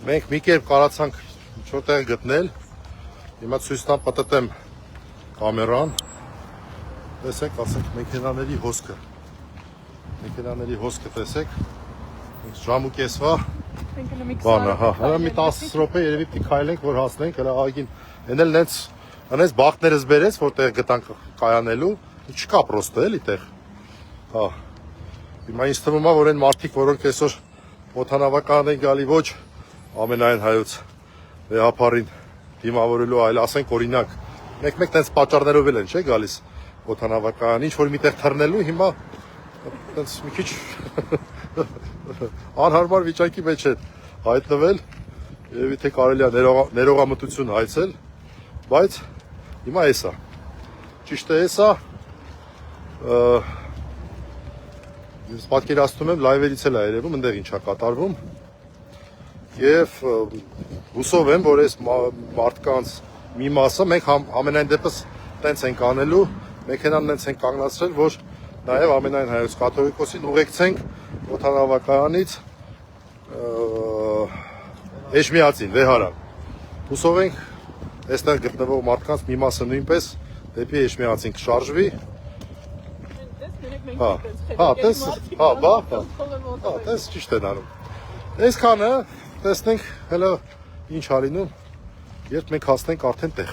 Մենք մի կերպ կարացանք ինչ-որ գտնել։ Հիմա ցույց տամ պատտեմ կամերան։ Տեսեք, ասենք մեքենաների հոսքը։ Մեքենաների հոսքը տեսեք։ Ժամ ու կեսվա։ Բանը, հա, հələ մի 10 րոպե երևի պիտի քայլենք, որ հասնենք, հələ ահագին։ Էն էլ նենց բախտներս բերեց, որտեղ գտանք կայանելու, չկա պրոստը էլի տեղ։ Հա։ Հիմա ինձ թվում է, որ այն մարդիկ, որոնք այսօր օդանավական են գալի ոչ ամենայն հայոց վեհապարին դիմավորելու, այլ ասենք օրինակ, մեկ-մեկ տենց պատճառներով էլ են, չէ՞ գալիս օդանավական, ինչ որ միտեղ թռնելու, հիմա տենց մի քիչ անհարմար վիճակի մեջ են հայտնվել, երևի թե կարելի է ներողամտություն հայցել, բայց հիմա էսա, ճիշտ է էսա, ես պատկերացնում եմ լայվերից էլ է երևում, ընդեղ ինչ է կատարվում և հուսով եմ, որ այս մարդկանց մի մասը մենք ամենայն դեպս տենց ենք անելու, մեքենան տենց ենք կանգնացրել, որ նաև ամենայն հայոց կաթողիկոսին ուղեկցենք օդանավակայանից Էջմիածին, Վեհարան։ Հուսով ենք այստեղ գտնվող մարդկանց մի մասը նույնպես դեպի Էջմիածին կշարժվի։ Տես ճիշտ են անում։ Այսքանը տեսնենք հələ ինչ ա լինում, երբ մենք հասնենք արդեն տեղ։